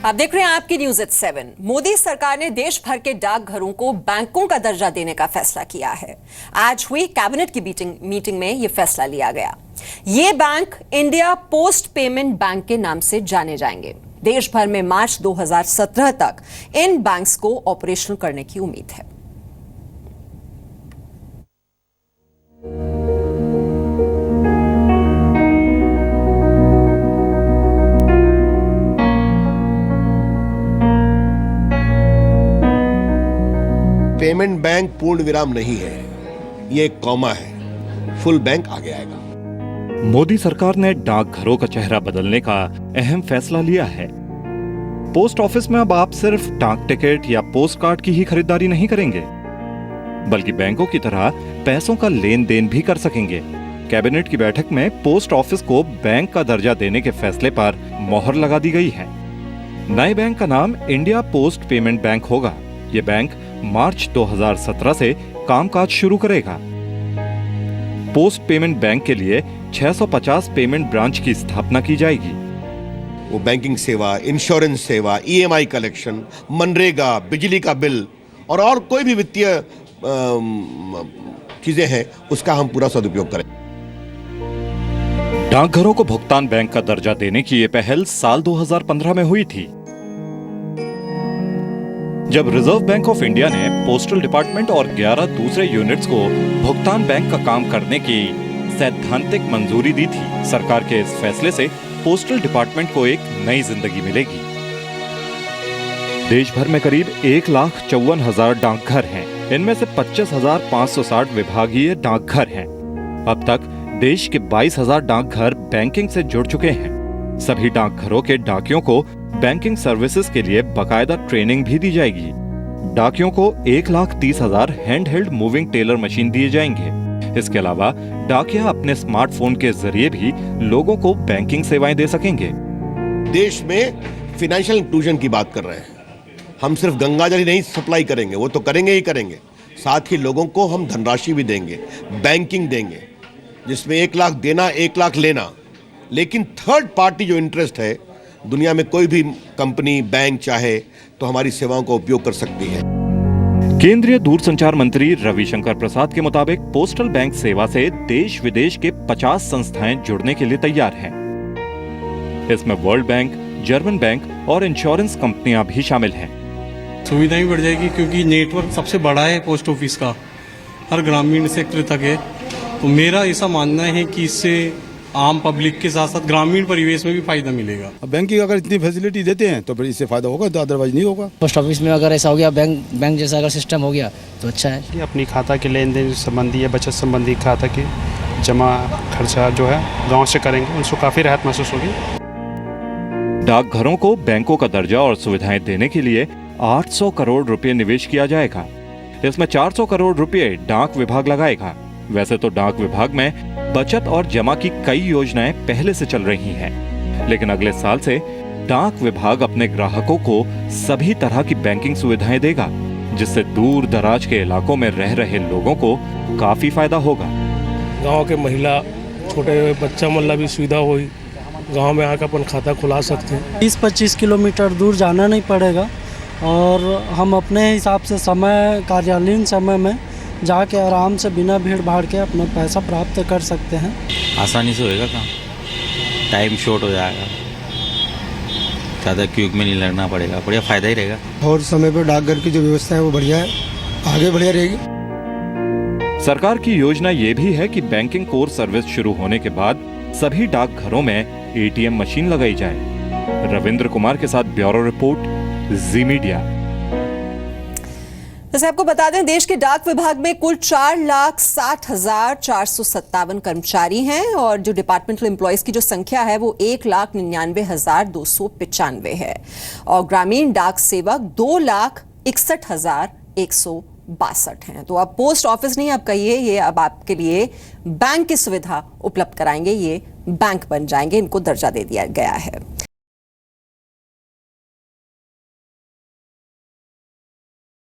आप देख रहे हैं आपकी न्यूज एट 7। मोदी सरकार ने देश भर के डाकघरों को बैंकों का दर्जा देने का फैसला किया है। आज हुई कैबिनेट की मीटिंग में यह फैसला लिया गया। ये bank India post payment bank के नाम से जाने जाएंगे। देश भर में मार्च 2017 तक इन बैंक्स को ऑपरेशनल करने की उम्मीद है। पेमेंट बैंक पूर्ण विराम नहीं है, ये एक कॉमा है। फुल बैंक आगे आएगा। मोदी सरकार ने डाकघरों का चेहरा बदलने का अहम फैसला लिया है। पोस्ट ऑफिस में अब आप सिर्फ डाक टिकट या पोस्ट कार्ड की ही खरीदारी नहीं करेंगे, बल्कि बैंकों की तरह पैसों का लेन देन भी कर सकेंगे। कैबिनेट की बैठक में पोस्ट ऑफिस को बैंक का दर्जा देने के फैसले पर मोहर लगा दी गई है। नए बैंक का नाम इंडिया पोस्ट पेमेंट बैंक होगा। ये बैंक मार्च 2017 से कामकाज शुरू करेगा। पोस्ट पेमेंट बैंक के लिए 650 पेमेंट ब्रांच की स्थापना की जाएगी। वो बैंकिंग सेवा, इंश्योरेंस सेवा, ईएमआई कलेक्शन, मनरेगा, बिजली का बिल और कोई भी वित्तीय चीजें हैं, उसका हम पूरा सदुपयोग करें। डाकघरों को भुगतान बैंक का दर्जा देने की ये पहल साल 2015 में हुई थी, जब रिजर्व बैंक ऑफ इंडिया ने पोस्टल डिपार्टमेंट और 11 दूसरे यूनिट्स को भुगतान बैंक का काम करने की सैद्धांतिक मंजूरी दी थी। सरकार के इस फैसले से पोस्टल डिपार्टमेंट को एक नई जिंदगी मिलेगी। देश भर में करीब 1,54,000 डाकघर हैं। इनमें से 25,560 विभागीय डाकघर हैं। अब तक देश के 22,000 डाकघर बैंकिंग से जुड़ चुके हैं। सभी डाकघरों के डाकियों को बैंकिंग सर्विसेज के लिए बकायदा ट्रेनिंग भी दी जाएगी। डाकियों को 1,30,000 hand held moving teller machine दिए जाएंगे। इसके अलावा डाकिया अपने स्मार्टफोन के जरिए भी लोगों को बैंकिंग सेवाएं दे सकेंगे। देश में फाइनेंशियल इंक्लूजन की बात कर रहे हैं। हम सिर्फ गंगाजल ही नहीं सप्लाई करेंगे, वो तो करेंगे ही करेंगे, साथ ही लोगों को हम धनराशि भी देंगे, बैंकिंग देंगे, जिसमें 1 लाख देना, 1 लाख लेना। लेकिन थर्ड पार्टी जो इंटरेस्ट है, दुनिया में कोई भी कंपनी, बैंक चाहे तो हमारी सेवाओं का उपयोग कर सकती है। केंद्रीय दूरसंचार मंत्री रविशंकर प्रसाद के मुताबिक पोस्टल बैंक सेवा से देश विदेश के 50 संस्थाएं जुड़ने के लिए तैयार हैं। इसमें वर्ल्ड बैंक, जर्मन बैंक और इंश्योरेंस कंपनियां भी शामिल हैं। सुविधा भी बढ़ जाएगी क्योंकि नेटवर्क सबसे बड़ा है पोस्ट ऑफिस का, हर ग्रामीण सेक्टर तक है। तो मेरा ऐसा मानना है कि इससे आम पब्लिक के साथ साथ ग्रामीण परिवेश में भी फायदा मिलेगा। अब बैंकिंग अगर इतनी फैसिलिटी देते हैं तो फिर इससे फायदा होगा, तो अदरवाइज नहीं होगा। पोस्ट ऑफिस में अगर ऐसा हो गया, बैंक जैसा अगर सिस्टम हो गया तो अच्छा है। अपनी खाता के लेन देन संबंधी या बचत संबंधी खाता की जमा खर्चा जो है गाँव से करेंगे, उनको काफ़ी राहत महसूस होगी। डाकघरों को बैंकों का दर्जा और सुविधाएं देने के लिए 800 करोड़ रुपए निवेश किया जाएगा। इसमें 400 करोड़ रुपए डाक विभाग लगाएगा। वैसे तो डाक विभाग में बचत और जमा की कई योजनाएं पहले से चल रही हैं, लेकिन अगले साल से डाक विभाग अपने ग्राहकों को सभी तरह की बैंकिंग सुविधाएं देगा, जिससे दूर दराज के इलाकों में रह रहे लोगों को काफी फायदा होगा। गांव के महिला, छोटे बच्चा मल्ला भी सुविधा हुई, गांव में आकर अपन खाता खुला सकते हैं। 20-25 किलोमीटर दूर जाना नहीं पड़ेगा और हम अपने हिसाब से समय, कार्यालयीन समय में जाके आराम से बिना भीड़ भाड़ के अपना पैसा प्राप्त कर सकते हैं। आसानी से होएगा काम, टाइम शॉर्ट हो जाएगा, ज़्यादा क्यूक में नहीं लगना पड़ेगा, बढ़िया फ़ायदा ही रहेगा। और समय पर डाकघर की जो व्यवस्था है वो बढ़िया है, आगे बढ़िया रहेगी। सरकार की योजना ये भी है कि बैंकिंग कोर सर्विस शुरू होने के बाद सभी डाकघरों में एटीएम मशीन लगाई जाए। रविंद्र कुमार के साथ ब्यूरो रिपोर्ट, जी मीडिया। वैसे आपको बता दें, देश के डाक विभाग में कुल 4,60,457 कर्मचारी हैं और जो डिपार्टमेंटल एम्प्लॉयज की जो संख्या है वो 1,99,295 है और ग्रामीण डाक सेवक 2,61,162 हैं। तो अब पोस्ट ऑफिस नहीं, अब कहिए ये अब आपके लिए बैंक की सुविधा उपलब्ध कराएंगे, ये बैंक बन जाएंगे, इनको दर्जा दे दिया गया है।